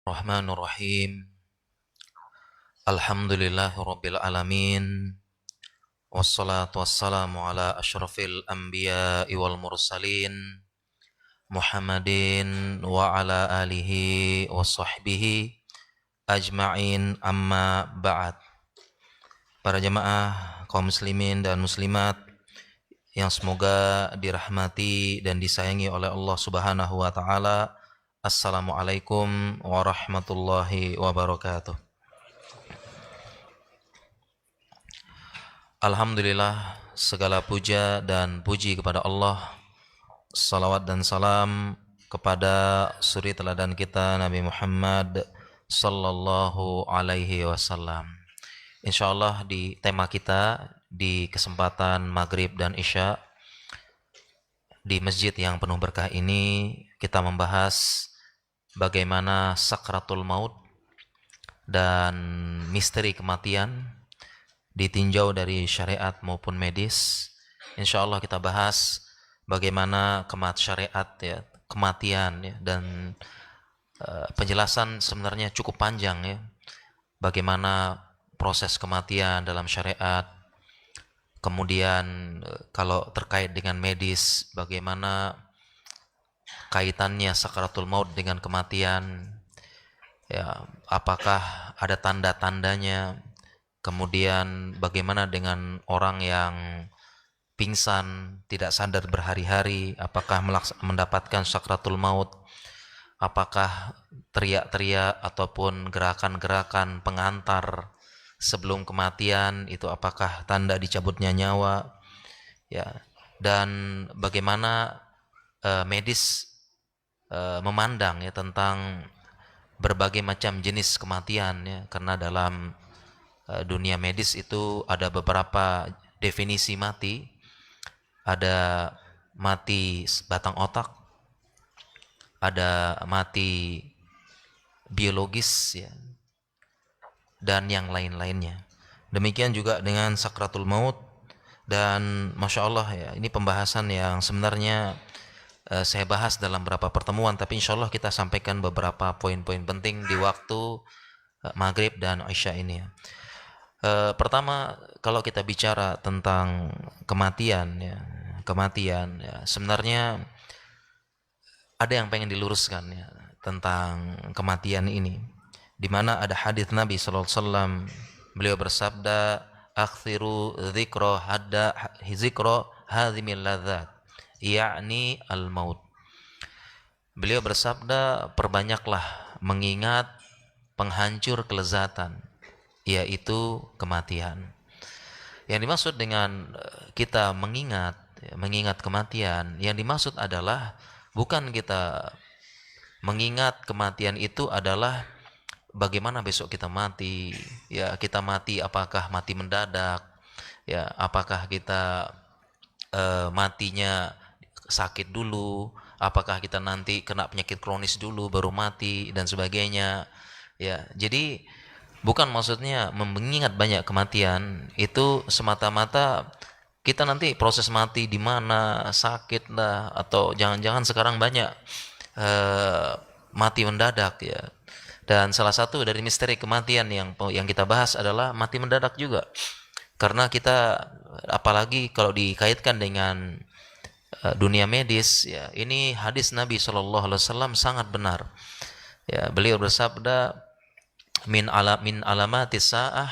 Bismillahirrahmanirrahim. Alhamdulillahirabbil alamin. Wassalatu wassalamu ala asyrafil anbiya'i wal mursalin Muhammadin wa ala alihi wa sahbihi ajma'in amma ba'd. Para jamaah kaum muslimin dan muslimat yang semoga dirahmati dan disayangi oleh Allah Subhanahu wa taala. Assalamualaikum warahmatullahi wabarakatuh. Alhamdulillah, segala puja dan puji kepada Allah. Salawat dan salam kepada suri teladan kita Nabi Muhammad sallallahu alaihi wasallam. Insyaallah di tema kita di kesempatan maghrib dan isya di masjid yang penuh berkah ini, kita membahas bagaimana sakratul maut dan misteri kematian ditinjau dari syariat maupun medis. Insyaallah kita bahas bagaimana kematian ya, dan penjelasan sebenarnya cukup panjang ya. Bagaimana proses kematian dalam syariat. Kemudian kalau terkait dengan medis, bagaimana kaitannya sakratul maut dengan kematian. Ya, apakah ada tanda-tandanya? Kemudian bagaimana dengan orang yang pingsan, tidak sadar berhari-hari, apakah mendapatkan sakratul maut? Apakah teriak-teriak ataupun gerakan-gerakan pengantar sebelum kematian itu apakah tanda dicabutnya nyawa? Ya, dan bagaimana medis memandang ya tentang berbagai macam jenis kematian ya, karena dalam dunia medis itu ada beberapa definisi mati. Ada mati batang otak, ada mati biologis ya, dan yang lain-lainnya. Demikian juga dengan sakratul maut. Dan Masya Allah ya, ini pembahasan yang sebenarnya saya bahas dalam beberapa pertemuan, tapi insya Allah kita sampaikan beberapa poin-poin penting di waktu maghrib dan isya ini ya. Pertama, kalau kita bicara tentang kematian ya, sebenarnya ada yang pengen diluruskan ya tentang kematian ini, di mana ada hadis Nabi sallallahu alaihi wasallam. Beliau bersabda, "Akthiru dzikra hadhimil ladzat, yakni al-maut." Beliau bersabda, perbanyaklah mengingat penghancur kelezatan, yaitu kematian. Yang dimaksud dengan kita mengingat kematian, yang dimaksud adalah bukan kita mengingat kematian itu adalah bagaimana besok kita mati, ya kita mati apakah mati mendadak, ya apakah kita matinya sakit dulu, apakah kita nanti kena penyakit kronis dulu baru mati dan sebagainya. Ya, jadi bukan maksudnya mengingat banyak kematian itu semata-mata kita nanti proses mati di mana, sakit lah, atau jangan-jangan sekarang banyak mati mendadak ya. Dan salah satu dari misteri kematian yang kita bahas adalah mati mendadak juga. Karena kita apalagi kalau dikaitkan dengan dunia medis ya, ini hadis Nabi Shallallahu Alaihi Wasallam sangat benar. Ya, beliau bersabda, min alamatis saah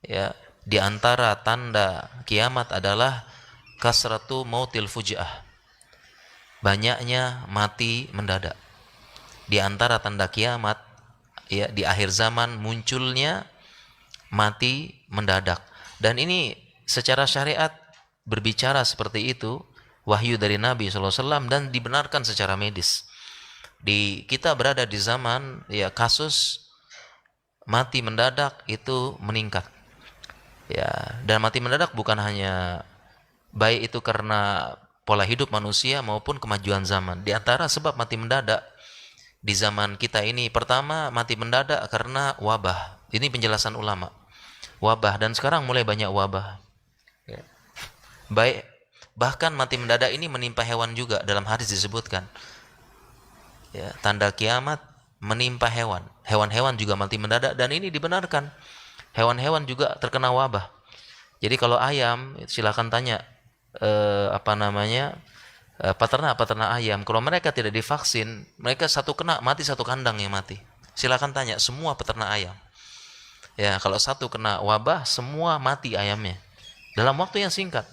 ya, di antara tanda kiamat adalah kasratu mautil fujaah, banyaknya mati mendadak. Di antara tanda kiamat ya, di akhir zaman munculnya mati mendadak. Dan ini secara syariat berbicara seperti itu, wahyu dari Nabi SAW, dan dibenarkan secara medis. Kita berada di zaman ya kasus mati mendadak itu meningkat. Ya, dan mati mendadak bukan hanya baik itu karena pola hidup manusia maupun kemajuan zaman. Di antara sebab mati mendadak di zaman kita ini, pertama mati mendadak karena wabah. Ini penjelasan ulama. Wabah, dan sekarang mulai banyak wabah. Ya. Baik, bahkan mati mendadak ini menimpa hewan juga, dalam hadis disebutkan. Ya, tanda kiamat menimpa hewan. Hewan-hewan juga mati mendadak, dan ini dibenarkan. Hewan-hewan juga terkena wabah. Jadi kalau ayam, silakan tanya peternak ayam. Kalau mereka tidak divaksin, mereka satu kena mati, satu kandang yang mati. Silakan tanya semua peternak ayam. Ya, kalau satu kena wabah, semua mati ayamnya dalam waktu yang singkat.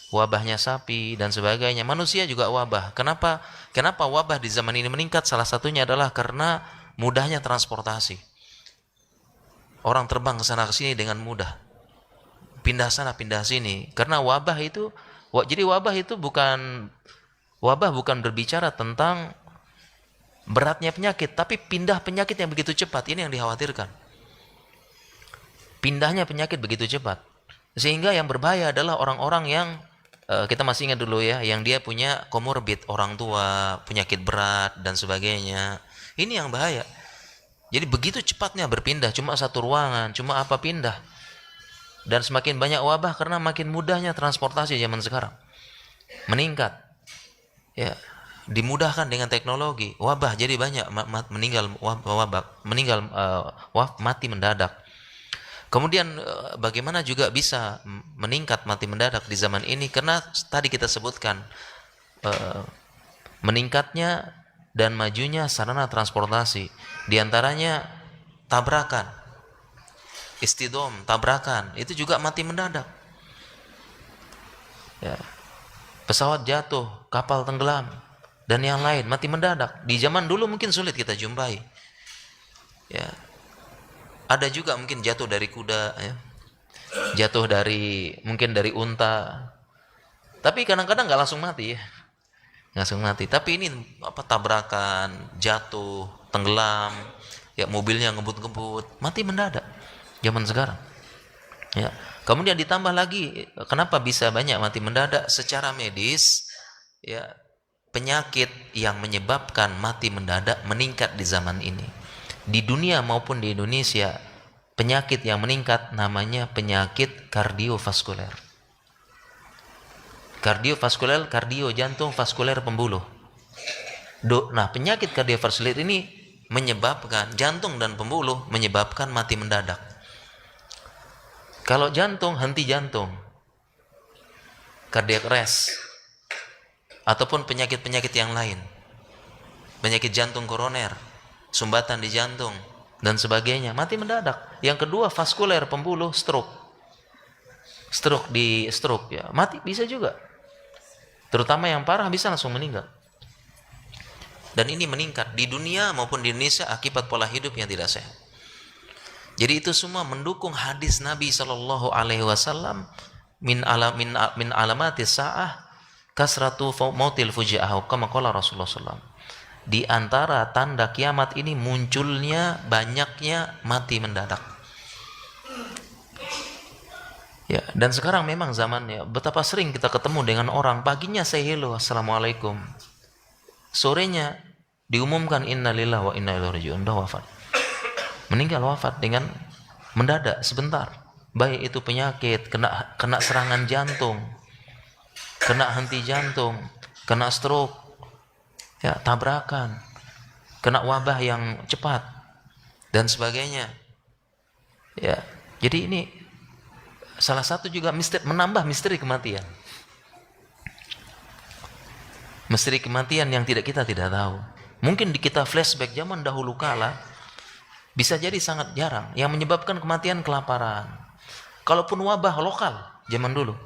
Wabahnya sapi dan sebagainya. Manusia juga wabah. Kenapa wabah di zaman ini meningkat? Salah satunya adalah karena mudahnya transportasi. Orang terbang ke sana ke sini dengan mudah. Pindah sana, pindah sini. Karena jadi wabah itu bukan berbicara tentang beratnya penyakit, tapi pindah penyakit yang begitu cepat. Ini yang dikhawatirkan. Pindahnya penyakit begitu cepat. Sehingga yang berbahaya adalah orang-orang yang kita masih ingat dulu ya, yang dia punya komorbid, orang tua, penyakit berat dan sebagainya. Ini yang bahaya. Jadi begitu cepatnya berpindah, cuma satu ruangan, cuma apa pindah. Dan semakin banyak wabah karena makin mudahnya transportasi zaman sekarang. Meningkat. Ya, dimudahkan dengan teknologi. Wabah jadi banyak mati mendadak. Kemudian bagaimana juga bisa meningkat mati mendadak di zaman ini? Karena tadi kita sebutkan meningkatnya dan majunya sarana transportasi. Di antaranya tabrakan, istidom, tabrakan, itu juga mati mendadak. Ya. Pesawat jatuh, kapal tenggelam, dan yang lain mati mendadak. Di zaman dulu mungkin sulit kita jumpai. Ya. Ada juga mungkin jatuh dari kuda, ya. Jatuh mungkin dari unta. Tapi kadang-kadang nggak langsung mati ya. Nggak langsung mati. Tapi ini tabrakan, jatuh, tenggelam, ya mobilnya ngebut-ngebut, mati mendadak zaman sekarang. Ya. Kemudian ditambah lagi, kenapa bisa banyak mati mendadak secara medis? Ya, penyakit yang menyebabkan mati mendadak meningkat di zaman ini. Di dunia maupun di Indonesia, penyakit yang meningkat namanya penyakit kardiovaskuler. Kardiovaskuler, kardio jantung, vaskuler pembuluh. Nah, penyakit kardiovaskuler ini menyebabkan jantung dan pembuluh, menyebabkan mati mendadak. Kalau jantung, henti jantung, cardiac arrest, ataupun penyakit-penyakit yang lain, penyakit jantung koroner, sumbatan di jantung dan sebagainya, mati mendadak. Yang kedua, vaskuler pembuluh, stroke ya, mati bisa juga. Terutama yang parah bisa langsung meninggal. Dan ini meningkat di dunia maupun di Indonesia akibat pola hidup yang tidak sehat. Jadi itu semua mendukung hadis Nabi Shallallahu Alaihi Wasallam min alamati sa'ah kasratu mautil fuji'ah, kama qala Rasulullah SAW. Di antara tanda kiamat ini munculnya banyaknya mati mendadak. Ya, dan sekarang memang zamannya, betapa sering kita ketemu dengan orang, paginya say hello, assalamualaikum, sorenya diumumkan innalillahi wa inna ilaihi raji'un, dah wafat. Meninggal, wafat dengan mendadak sebentar. Baik itu penyakit, kena serangan jantung, kena henti jantung, kena stroke, ya, tabrakan, kena wabah yang cepat dan sebagainya. Ya, jadi ini salah satu juga menambah misteri kematian. Misteri kematian yang kita tidak tahu. Mungkin di kita flashback zaman dahulu kala, bisa jadi sangat jarang. Yang menyebabkan kematian kelaparan. Kalaupun wabah lokal zaman dulu,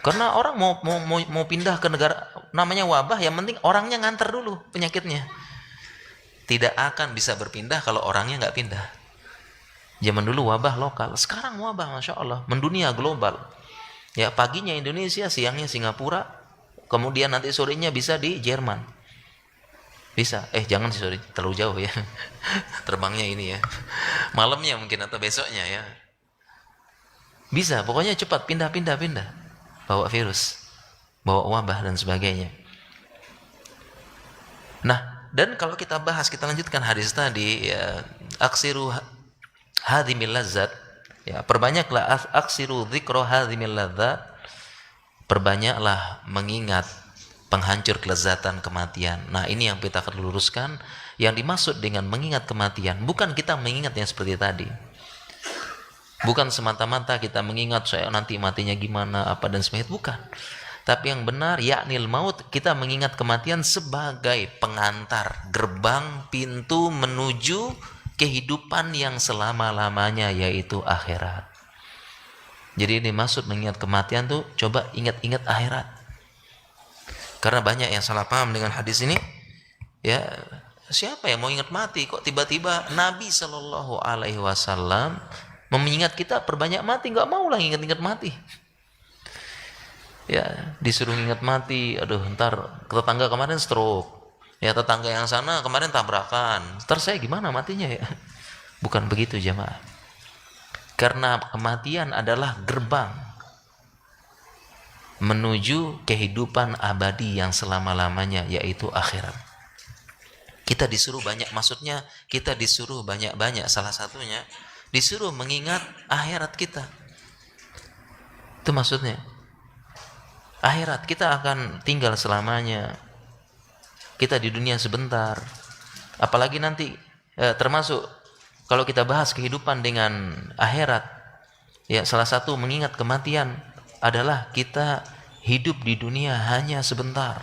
karena orang mau pindah ke negara, namanya wabah, yang penting orangnya nganter dulu penyakitnya. Tidak akan bisa berpindah kalau orangnya nggak pindah. Zaman dulu wabah lokal, sekarang wabah, masya Allah, mendunia global. Ya, paginya Indonesia, siangnya Singapura, kemudian nanti sorenya bisa di Jerman. Bisa, jangan sih, sorry, terlalu jauh ya. Terbangnya ini ya, malamnya mungkin atau besoknya ya. Bisa, pokoknya cepat pindah. Bawa virus, bawa wabah dan sebagainya. Nah, dan kalau kita lanjutkan hadis tadi, ya, aksiru hadhimil lazzat, ya, perbanyaklah aksiru dzikra hadhimil lazzat, perbanyaklah mengingat penghancur kelezatan kematian. Nah, ini yang kita akan luruskan. Yang dimaksud dengan mengingat kematian, bukan kita mengingat yang seperti tadi. Bukan semata-mata kita mengingat saya nanti matinya gimana, apa dan sebagainya. Bukan. Tapi yang benar, yaknil maut, kita mengingat kematian sebagai pengantar, gerbang, pintu menuju kehidupan yang selama-lamanya, yaitu akhirat. Jadi ini maksud mengingat kematian tuh, coba ingat-ingat akhirat. Karena banyak yang salah paham dengan hadis ini. Ya, siapa yang mau ingat mati? Kok tiba-tiba Nabi Shallallahu Alaihi Wasallam mengingat kita perbanyak mati? Nggak mau lah ingat-ingat mati. Ya, disuruh ingat mati. Aduh, ntar tetangga kemarin stroke. Ya, tetangga yang sana kemarin tabrakan. Ntar saya gimana matinya ya? Bukan begitu jamaah. Karena kematian adalah gerbang menuju kehidupan abadi yang selama-lamanya, yaitu akhirat. Kita disuruh banyak, maksudnya kita disuruh banyak-banyak, salah satunya disuruh mengingat akhirat kita. Itu maksudnya. Akhirat, kita akan tinggal selamanya. Kita di dunia sebentar. Apalagi nanti termasuk kalau kita bahas kehidupan dengan akhirat, ya salah satu mengingat kematian adalah kita hidup di dunia hanya sebentar.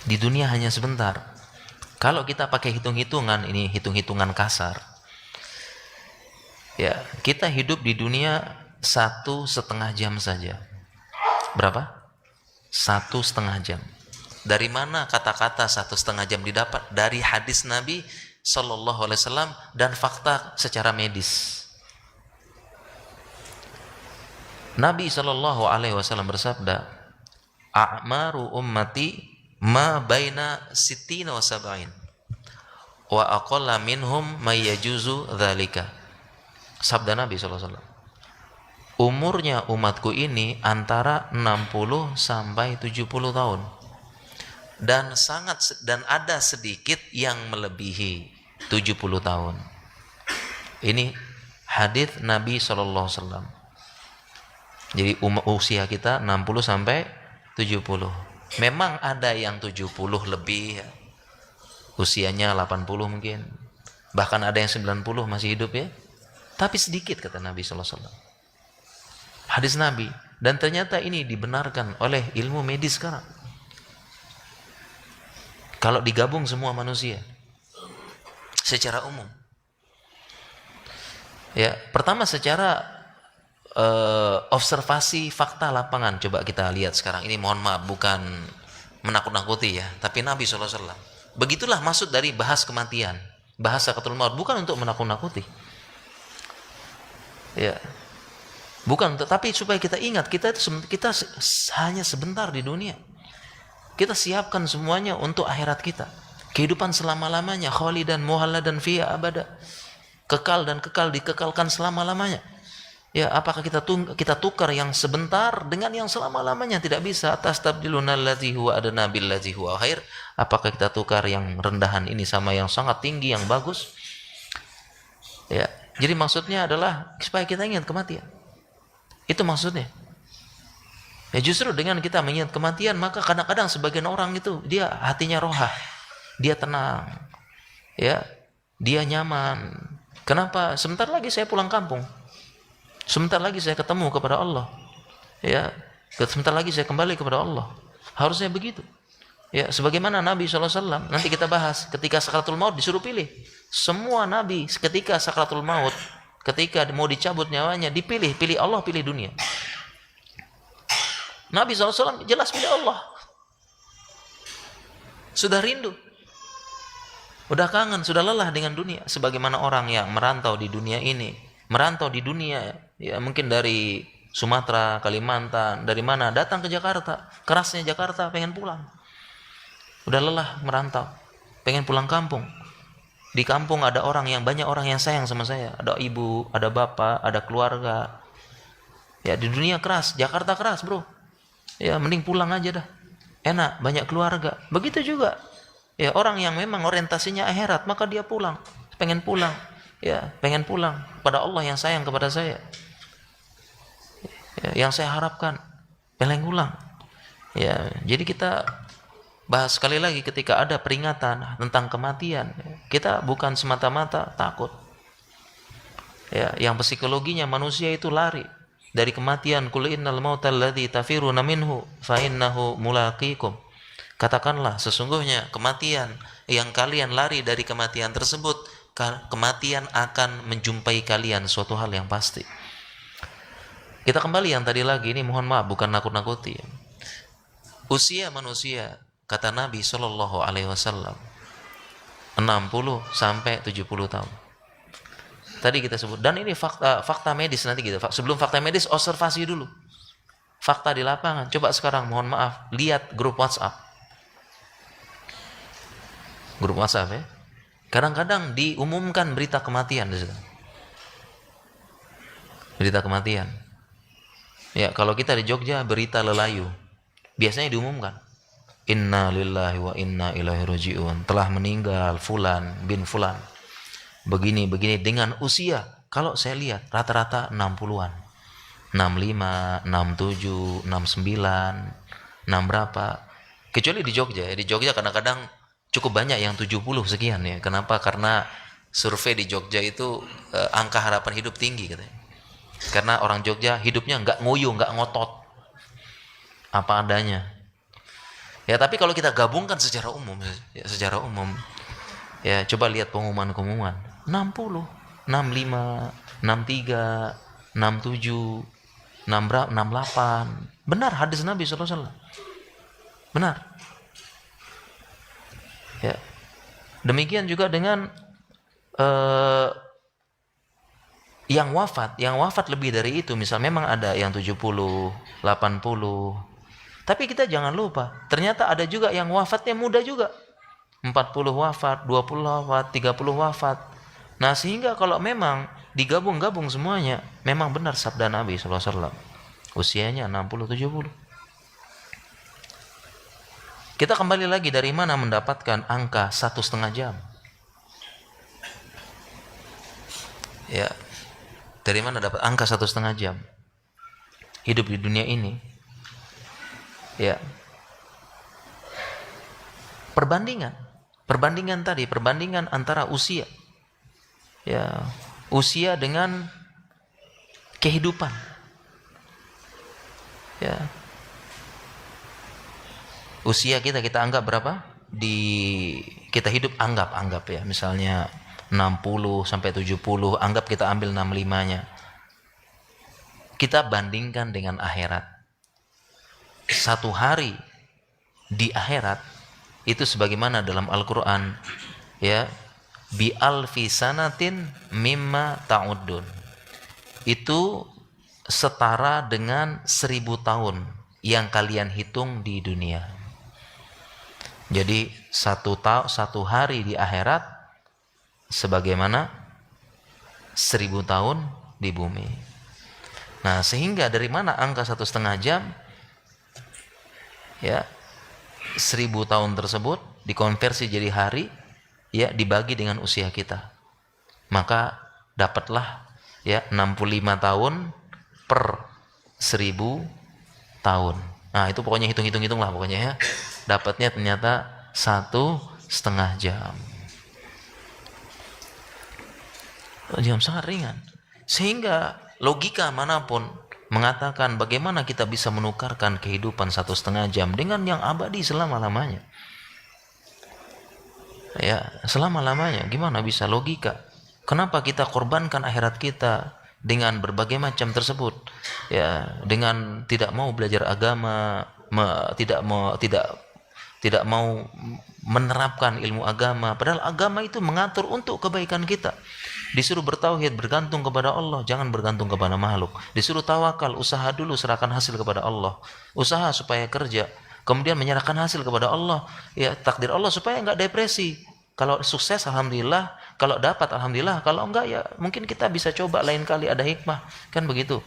Di dunia hanya sebentar. Kalau kita pakai hitung-hitungan, ini hitung-hitungan kasar. Ya, kita hidup di dunia 1,5 jam saja. Berapa? 1,5 jam. Dari mana kata-kata 1,5 jam didapat? Dari hadis Nabi Sallallahu Alaihi Wasallam dan fakta secara medis. Nabi Sallallahu Alaihi Wasallam bersabda, "A'maru ummati ma baina sittina wa sab'in wa aqalla minhum may yajuzu dzalika." Sabda Nabi Sallallahu Alaihi Wasallam, umurnya umatku ini antara 60 sampai 70 tahun. Dan ada sedikit yang melebihi 70 tahun. Ini hadis Nabi Sallallahu Alaihi Wasallam. Jadi usia kita 60 sampai 70. Memang ada yang 70 lebih ya. Usianya 80 mungkin. Bahkan ada yang 90 masih hidup ya. Tapi sedikit kata Nabi Sallallahu Alaihi Wasallam. Hadis Nabi. Dan ternyata ini dibenarkan oleh ilmu medis sekarang. Kalau digabung semua manusia secara umum. Ya, pertama secara observasi fakta lapangan, coba kita lihat sekarang ini. Mohon maaf, bukan menakut-nakuti ya, tapi Nabi SAW, begitulah maksud dari bahas kematian, bahas sakaratul maut, bukan untuk menakut-nakuti ya, bukan, tapi supaya kita ingat kita hanya sebentar di dunia. Kita siapkan semuanya untuk akhirat kita, kehidupan selama-lamanya, khalidan muhalladan fiha abada, kekal dan kekal dikekalkan selama-lamanya. Ya, apakah kita tukar yang sebentar dengan yang selama-lamanya? Tidak bisa. Tastabdiluna allazi huwa adna billazi huwa khair. Apakah kita tukar yang rendahan ini sama yang sangat tinggi, yang bagus? Ya, jadi maksudnya adalah supaya kita ingat kematian. Itu maksudnya. Ya, justru dengan kita mengingat kematian, maka kadang-kadang sebagian orang itu dia hatinya rohah, dia tenang, ya, dia nyaman. Kenapa? Sebentar lagi saya pulang kampung. Sebentar lagi saya ketemu kepada Allah. Ya, sebentar lagi saya kembali kepada Allah. Harusnya begitu. Ya, sebagaimana Nabi SAW, nanti kita bahas, ketika sakaratul maut disuruh pilih. Semua Nabi ketika sakaratul maut, ketika mau dicabut nyawanya, pilih Allah, pilih dunia. Nabi SAW jelas pilih Allah. Sudah rindu, udah kangen, sudah lelah dengan dunia. Sebagaimana orang yang merantau di dunia ini, merantau di dunia, ya mungkin dari Sumatera, Kalimantan, dari mana, datang ke Jakarta. Kerasnya Jakarta, pengen pulang. Udah lelah merantau, pengen pulang kampung. Di kampung ada banyak orang yang sayang sama saya. Ada ibu, ada bapak, ada keluarga. Ya, di dunia keras, Jakarta keras bro. Ya, mending pulang aja dah. Enak, banyak keluarga. Begitu juga. Ya, orang yang memang orientasinya akhirat, maka dia pulang, pengen pulang. Ya, pengen pulang pada Allah yang sayang kepada saya, ya, yang saya harapkan, pengen pulang. Ya, jadi kita bahas sekali lagi ketika ada peringatan tentang kematian, kita bukan semata-mata takut. Ya, yang psikologinya manusia itu lari dari kematian. Qul innal mautal ladzi tafiruna minhu fa innahu mulaqikum. Katakanlah sesungguhnya kematian yang kalian lari dari kematian tersebut, kematian akan menjumpai kalian, suatu hal yang pasti. Kita kembali yang tadi lagi, ini mohon maaf bukan nakut-nakuti. Usia manusia kata Nabi Shallallahu Alaihi Wasallam 60 sampai 70 tahun. Tadi kita sebut, dan ini fakta medis nanti gitu. Sebelum fakta medis, observasi dulu. Fakta di lapangan. Coba sekarang, mohon maaf, lihat grup WhatsApp. Grup WhatsApp ya. Kadang-kadang diumumkan berita kematian di situ. Berita kematian. Ya, kalau kita di Jogja berita lelayu. Biasanya diumumkan. Inna lillahi wa inna ilaihi raji'un. Telah meninggal Fulan bin Fulan. Begini dengan usia, kalau saya lihat rata-rata 60-an. 65, 67, 69, 6 berapa. Kecuali di Jogja. Di Jogja kadang-kadang cukup banyak yang 70 sekian ya. Kenapa? Karena survei di Jogja itu angka harapan hidup tinggi katanya. Karena orang Jogja hidupnya nggak nguyuh, nggak ngotot. Apa adanya. Ya, tapi kalau kita gabungkan secara umum, ya coba lihat pengumuman 60, 65, 63, 67, 68. Benar hadis Nabi SAW. Benar. Ya. Demikian juga dengan yang wafat lebih dari itu. Misal memang ada yang 70, 80. Tapi kita jangan lupa, ternyata ada juga yang wafatnya muda juga. 40 wafat, 20 wafat, 30 wafat. Nah, sehingga kalau memang digabung-gabung semuanya, memang benar sabda Nabi SAW. Usianya 60-70. Kita kembali lagi, dari mana mendapatkan angka 1,5 jam? Ya, dari mana dapat angka 1,5 jam? Hidup di dunia ini. Ya. Perbandingan tadi, perbandingan antara usia. Ya, usia dengan kehidupan. Ya. Usia kita anggap berapa? Kita hidup anggap ya, misalnya 60 sampai 70, anggap kita ambil 65-nya. Kita bandingkan dengan akhirat. Satu hari di akhirat itu sebagaimana dalam Al-Qur'an, ya, bi alfi sanatin mimma ta'uddun. Itu setara dengan 1000 tahun yang kalian hitung di dunia. Jadi satu hari di akhirat sebagaimana 1000 tahun di bumi. Nah, sehingga dari mana angka 1,5 jam? Ya, 1000 tahun tersebut dikonversi jadi hari, ya, dibagi dengan usia kita. Maka dapatlah ya 65 tahun per 1000 tahun. Nah, itu pokoknya hitung lah pokoknya ya. Dapatnya ternyata 1,5 jam. Jam sangat ringan. Sehingga logika manapun mengatakan bagaimana kita bisa menukarkan kehidupan 1,5 jam dengan yang abadi selama-lamanya. Ya, selama-lamanya. Gimana bisa logika? Kenapa kita korbankan akhirat kita dengan berbagai macam tersebut? Ya, dengan tidak mau belajar agama, tidak mau menerapkan ilmu agama, padahal agama itu mengatur untuk kebaikan kita. Disuruh bertauhid, bergantung kepada Allah, jangan bergantung kepada makhluk. Disuruh tawakal, usaha dulu, serahkan hasil kepada Allah. Usaha supaya kerja, kemudian menyerahkan hasil kepada Allah. Ya, takdir Allah supaya enggak depresi. Kalau sukses alhamdulillah, kalau dapat alhamdulillah, kalau enggak ya mungkin kita bisa coba lain kali, ada hikmah, kan begitu.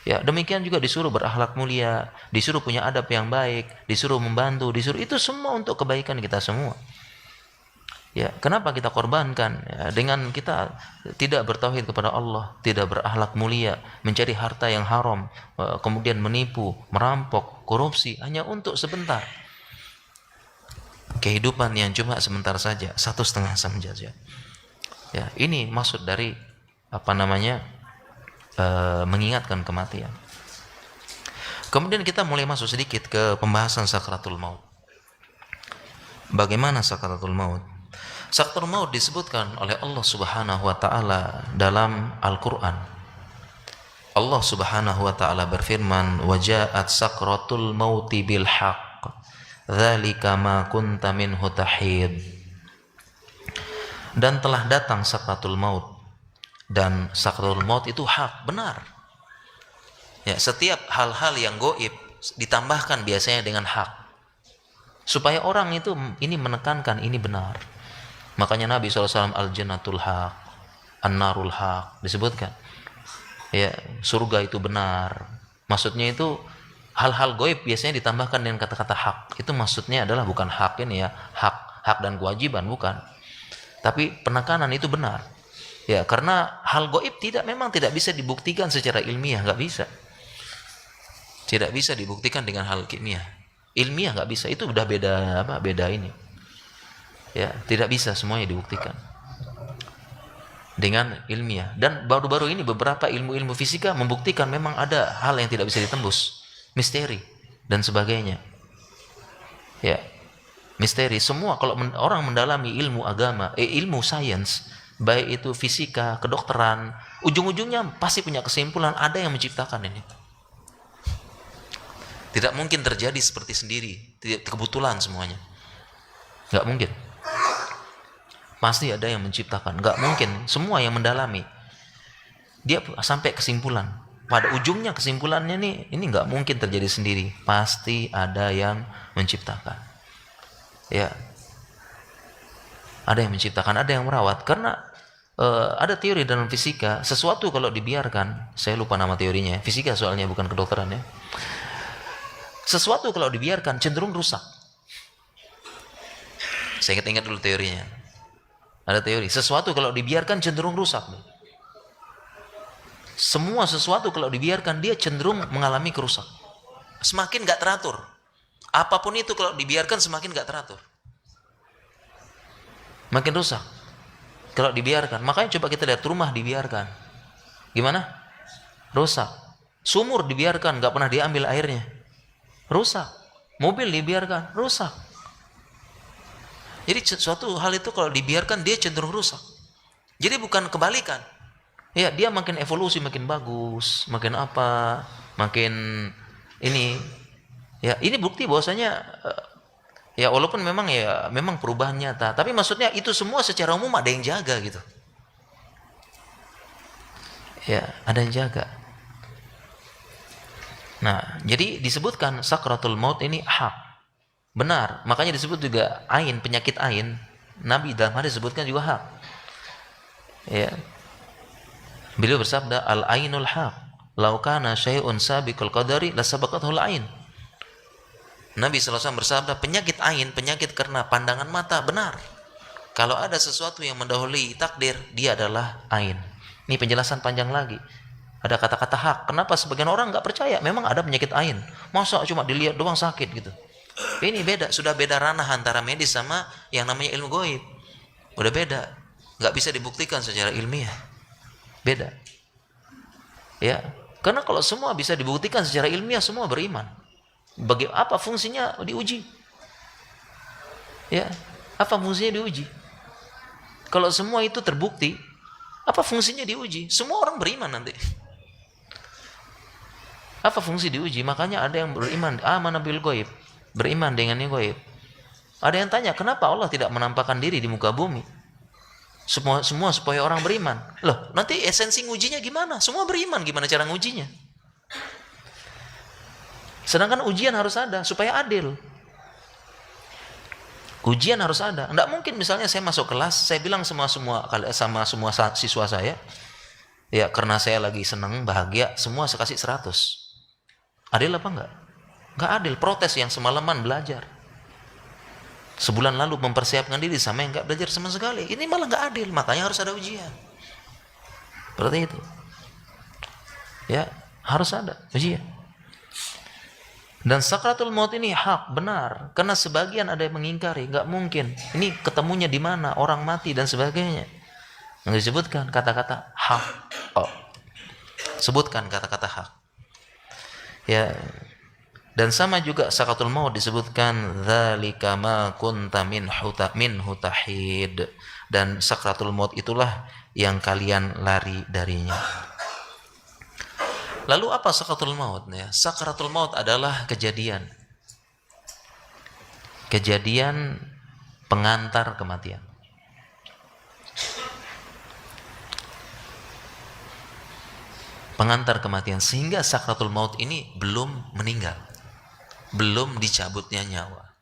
Ya, demikian juga disuruh berakhlak mulia, disuruh punya adab yang baik, disuruh membantu, disuruh, itu semua untuk kebaikan kita semua. Ya, kenapa kita korbankan? Ya, dengan kita tidak bertauhid kepada Allah, tidak berakhlak mulia, mencari harta yang haram, kemudian menipu, merampok, korupsi hanya untuk sebentar. Kehidupan yang cuma sebentar saja, 1,5 jam saja. Ya, ini maksud dari mengingatkan kematian. Kemudian kita mulai masuk sedikit ke pembahasan sakratul maut. Bagaimana sakratul maut? Sakratul maut disebutkan oleh Allah Subhanahu wa taala dalam Al-Qur'an. Allah Subhanahu wa taala berfirman, "Wa ja'at sakratul mauti bil haqq. Dzalika ma kunta minhu tahid." Dan telah datang sakratul maut. Dan sakratul maut itu hak, benar. Ya, setiap hal-hal yang gaib ditambahkan biasanya dengan hak. Supaya orang itu ini menekankan ini benar. Makanya Nabi SAW al-jannatul haq, an-narul haq disebutkan. Ya, surga itu benar. Maksudnya itu hal-hal gaib biasanya ditambahkan dengan kata-kata hak. Itu maksudnya adalah bukan hak ini ya, hak dan kewajiban bukan. Tapi penekanan itu benar. Ya, karena hal gaib memang tidak bisa dibuktikan secara ilmiah, nggak bisa. Tidak bisa dibuktikan dengan hal kimia. Ilmiah nggak bisa. Itu udah beda ini. Ya, tidak bisa semuanya dibuktikan dengan ilmiah. Dan baru-baru ini beberapa ilmu-ilmu fisika membuktikan memang ada hal yang tidak bisa ditembus, misteri dan sebagainya. Ya, misteri semua. Kalau orang mendalami ilmu agama, ilmu sains, baik itu fisika, kedokteran, ujung-ujungnya pasti punya kesimpulan ada yang menciptakan ini. Tidak mungkin terjadi seperti sendiri, tidak kebetulan semuanya. Nggak mungkin. Pasti ada yang menciptakan. Nggak mungkin. Semua yang mendalami, dia sampai kesimpulan. Pada ujungnya kesimpulannya ini nggak mungkin terjadi sendiri. Pasti ada yang menciptakan. Ya, ada yang menciptakan, ada yang merawat. Karena ada teori dalam fisika, sesuatu kalau dibiarkan, saya lupa nama teorinya. Fisika soalnya bukan kedokteran ya. Sesuatu kalau dibiarkan cenderung rusak. Saya ingat dulu teorinya. Ada teori, sesuatu kalau dibiarkan cenderung rusak. Semua sesuatu kalau dibiarkan dia cenderung mengalami kerusakan. Semakin gak teratur. Apapun itu kalau dibiarkan semakin gak teratur. Makin rusak. Kalau dibiarkan. Makanya coba kita lihat rumah dibiarkan. Gimana? Rusak. Sumur dibiarkan, gak pernah diambil airnya. Rusak. Mobil dibiarkan, rusak. Jadi suatu hal itu kalau dibiarkan dia cenderung rusak. Jadi bukan kebalikan. Ya, dia makin evolusi, makin bagus, makin makin ini. Ya, ini bukti bahwasanya ya walaupun memang perubahan nyata, tapi maksudnya itu semua secara umum ada yang jaga gitu. Ya, ada yang jaga. Nah, jadi disebutkan sakratul maut ini hak. Benar, makanya disebut juga ain, penyakit ain. Nabi dalam hadis disebutkan juga hak. Ya. Beliau bersabda, al-ainul haq. Lau kana syai'un sabiqul qadari lasabaqathul ain. Nabi SAW bersabda, penyakit ain, penyakit karena pandangan mata, benar. Kalau ada sesuatu yang mendahului takdir, dia adalah ain. Ini penjelasan panjang lagi. Ada kata-kata hak. Kenapa sebagian orang nggak percaya? Memang ada penyakit ain. Masa cuma dilihat doang sakit gitu. Ini beda, sudah beda ranah antara medis sama yang namanya ilmu gaib. Udah beda, nggak bisa dibuktikan secara ilmiah. Beda. Ya, karena kalau semua bisa dibuktikan secara ilmiah, semua beriman. Apa fungsinya diuji? Ya, apa fungsinya diuji? Kalau semua itu terbukti, apa fungsinya diuji? Semua orang beriman nanti. Apa fungsi diuji? Makanya ada yang beriman, amana bil ghaib. Beriman dengan yang gaib. Ada yang tanya, kenapa Allah tidak menampakkan diri di muka bumi? Semua supaya orang beriman. Loh, nanti esensi ngujinya gimana? Semua beriman, gimana cara ngujinya? Sedangkan ujian harus ada supaya adil. Ujian harus ada. Enggak mungkin misalnya saya masuk kelas, saya bilang sama semua siswa saya, ya karena saya lagi senang, bahagia, semua saya kasih 100. Adil apa enggak? Enggak adil, protes yang semalaman belajar. Sebulan lalu mempersiapkan diri sama yang nggak belajar sama sekali. Ini malah nggak adil, makanya harus ada ujian. Seperti itu. Ya, harus ada ujian. Dan sakratul maut ini hak, benar. Karena sebagian ada yang mengingkari, nggak mungkin. Ini ketemunya di mana, orang mati dan sebagainya. Nggak disebutkan kata-kata hak. Oh. Sebutkan kata-kata hak. Ya. Dan sama juga sakratul maut disebutkan dzalika ma kunta minhu tahid. Dan sakratul maut itulah yang kalian lari darinya. Lalu apa sakratul maut? Ya, sakratul maut adalah kejadian pengantar kematian. Pengantar kematian, sehingga sakratul maut ini belum meninggal, belum dicabutnya nyawa.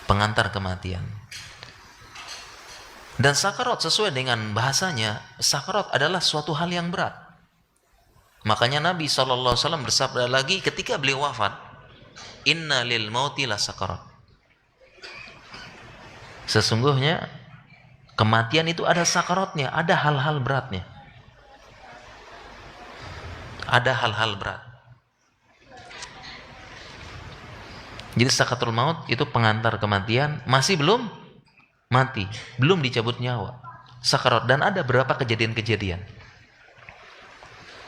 Pengantar kematian. Dan sakarat sesuai dengan bahasanya, sakarat adalah suatu hal yang berat. Makanya Nabi SAW bersabda lagi ketika beliau wafat, inna lil mauti la sakarat. Sesungguhnya kematian itu ada sakaratnya, ada hal-hal beratnya. Ada hal-hal berat. Jadi sakaratul maut itu pengantar kematian, masih belum mati, belum dicabut nyawa. Sakarat, dan ada beberapa kejadian-kejadian.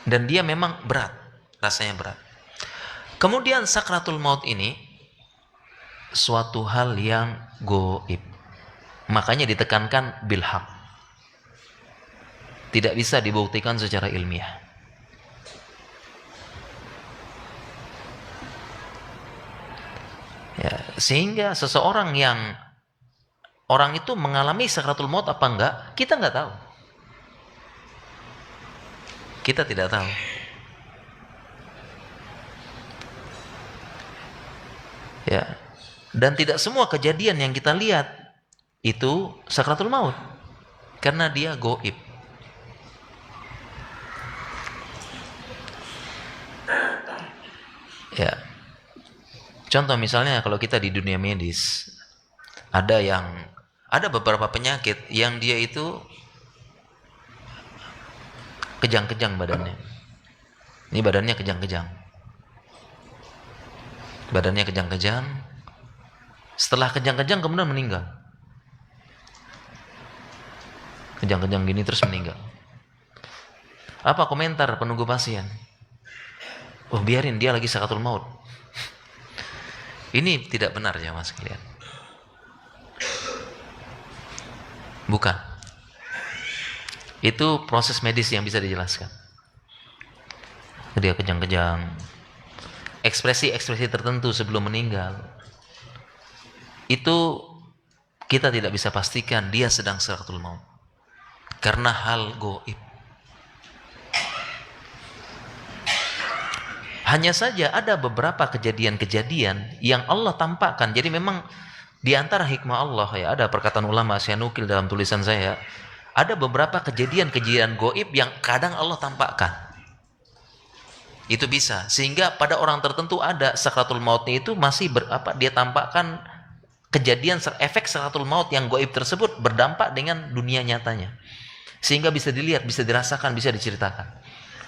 Dan dia memang berat, rasanya berat. Kemudian sakratul maut ini suatu hal yang goib. Makanya ditekankan bil haq. Tidak bisa dibuktikan secara ilmiah. Ya, sehingga seseorang yang orang itu mengalami sakratul maut apa enggak, kita enggak tahu. Kita tidak tahu. Ya. Dan tidak semua kejadian yang kita lihat itu sakratul maut, karena dia goib. Ya. Contoh misalnya kalau kita di dunia medis, ada beberapa penyakit yang dia itu kejang-kejang badannya. Ini badannya kejang-kejang. Badannya kejang-kejang. Setelah kejang-kejang kemudian meninggal. Kejang-kejang gini terus meninggal. Apa komentar penunggu pasien? Oh, biarin, dia lagi sakratul maut. Ini tidak benar ya mas kalian. Bukan. Itu proses medis yang bisa dijelaskan. Dia kejang-kejang, ekspresi-ekspresi tertentu sebelum meninggal, itu kita tidak bisa pastikan dia sedang sakratul maut, karena hal goib. Hanya saja ada beberapa kejadian-kejadian yang Allah tampakkan. Jadi memang di antara hikmah Allah, ya, ada perkataan ulama, saya nukil dalam tulisan saya, ada beberapa kejadian-kejadian goib yang kadang Allah tampakkan. Itu bisa, sehingga pada orang tertentu ada sakratul mautnya itu masih dia tampakkan kejadian efek sakratul maut yang goib tersebut berdampak dengan dunia nyatanya, sehingga bisa dilihat, bisa dirasakan, bisa diceritakan.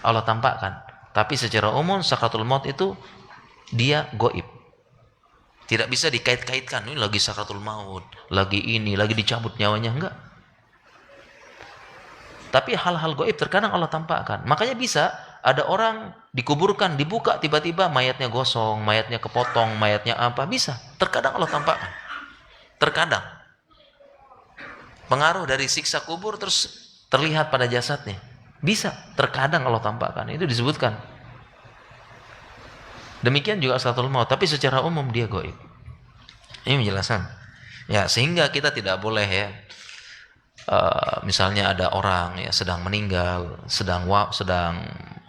Allah tampakkan. Tapi secara umum sakratul maut itu dia goib, tidak bisa dikait-kaitkan. Ini lagi sakratul maut, lagi ini, lagi dicabut nyawanya, enggak. Tapi hal-hal goib terkadang Allah tampakkan. Makanya bisa ada orang dikuburkan, dibuka, tiba-tiba mayatnya gosong, mayatnya kepotong, mayatnya apa, bisa. Terkadang Allah tampakkan. Terkadang. Pengaruh dari siksa kubur terus terlihat pada jasadnya. Bisa, terkadang Allah tampakkan. Itu disebutkan. Demikian juga sakratul maut, tapi secara umum dia goib. Ini menjelaskan. Ya, sehingga kita tidak boleh ya, misalnya ada orang ya sedang meninggal, sedang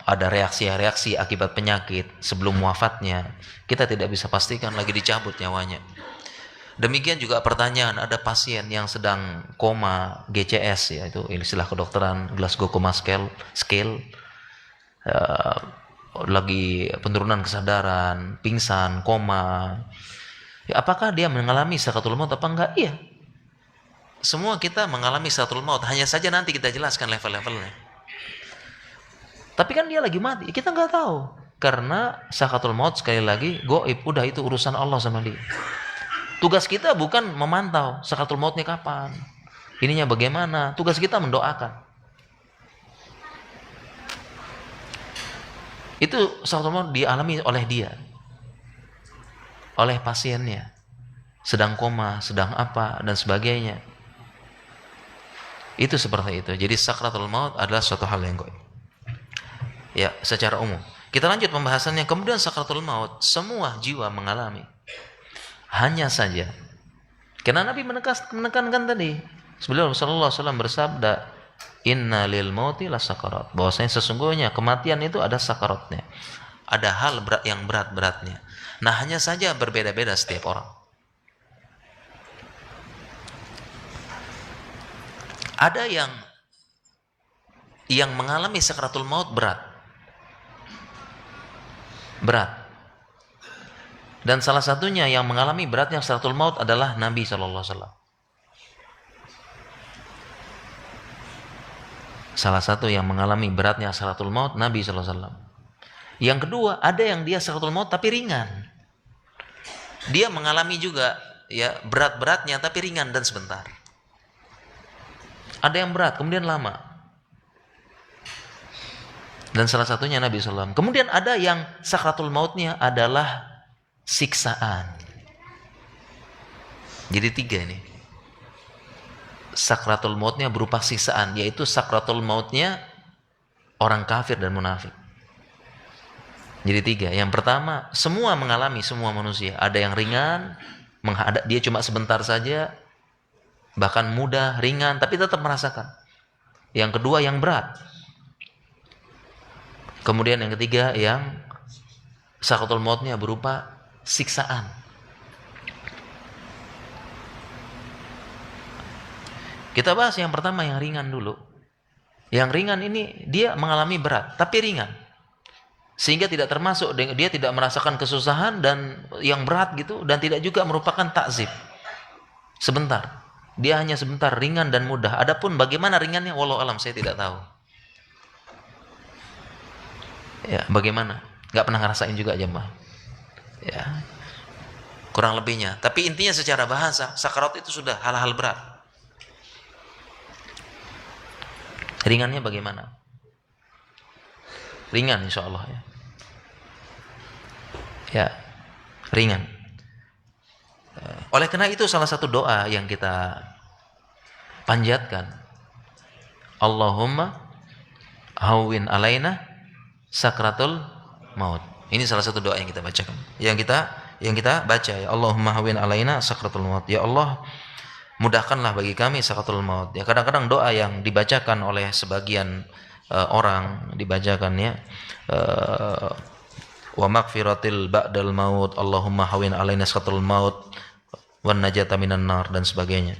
ada reaksi-reaksi akibat penyakit sebelum wafatnya, kita tidak bisa pastikan lagi dicabut nyawanya. Demikian juga pertanyaan, ada pasien yang sedang koma, GCS, ya itu istilah kedokteran, Glasgow Coma Scale, lagi penurunan kesadaran, pingsan, koma, Ya, apakah dia mengalami sakratul maut apa enggak? Iya. Semua kita mengalami sakratul maut, hanya saja nanti kita jelaskan level-levelnya. Tapi kan dia lagi mati, kita nggak tahu. Karena sakratul maut sekali lagi gaib, udah itu urusan Allah sama dia. Tugas kita bukan memantau sakratul mautnya kapan, ininya bagaimana. Tugas kita mendoakan. Itu sakratul maut dialami oleh dia, oleh pasiennya, sedang koma, sedang apa dan sebagainya. Itu seperti itu. Jadi sakratul maut adalah suatu hal yang gaib. Ya, secara umum. Kita lanjut pembahasannya. Kemudian sakratul maut semua jiwa mengalami. Hanya saja, karena Nabi menekankan tadi, beliau sallallahu alaihi wasallam bersabda, "Inna lil mauti lasakarat." Bahwasanya sesungguhnya kematian itu ada sakaratnya. Ada hal berat yang berat-beratnya. Nah, hanya saja berbeda-beda setiap orang. Ada yang mengalami sakratul maut berat. Dan salah satunya yang mengalami beratnya sakratul maut adalah Nabi sallallahu alaihi wasallam. Salah satu yang mengalami beratnya sakratul maut Nabi sallallahu alaihi wasallam. Yang kedua, ada yang dia sakratul maut tapi ringan. Dia mengalami juga ya berat-beratnya tapi ringan dan sebentar. Ada yang berat kemudian lama. Dan salah satunya Nabi sallallahu alaihi wasallam. Kemudian ada yang sakratul mautnya adalah siksaan. Jadi 3 ini. Sakratul mautnya berupa siksaan, yaitu sakratul mautnya orang kafir dan munafik. Jadi 3. Yang pertama, semua mengalami, semua manusia. Ada yang ringan, dia cuma sebentar saja, bahkan mudah, ringan, tapi tetap merasakan. Yang kedua yang berat. Kemudian yang ketiga yang sakratul mautnya berupa siksaan. Kita bahas yang pertama yang ringan dulu. Yang ringan ini dia mengalami berat, tapi ringan. Sehingga tidak termasuk, dia tidak merasakan kesusahan dan yang berat gitu, dan tidak juga merupakan takzib. Sebentar. Dia hanya sebentar, ringan dan mudah. Adapun bagaimana ringannya, wallahu alam, saya tidak tahu. Ya, bagaimana? Nggak pernah ngerasain juga jemaah. Ya, kurang lebihnya. Tapi intinya secara bahasa, sakarat itu sudah hal-hal berat. Ringannya bagaimana? Ringan insya Allah ya. Ya, ringan. Oleh karena itu salah satu doa yang kita panjatkan, Allahumma hawwin alaina sakratul maut. Ini salah satu doa yang kita bacakan. Yang kita baca ya, Allahumma hawwin alaina sakratul maut. Ya Allah, mudahkanlah bagi kami sakratul maut. Ya, kadang-kadang doa yang dibacakan oleh sebagian orang dibacakan ya, wa maghfiratil ba'dal maut, Allahumma hawwin alaina sakratul maut wan najata minan nar dan sebagainya.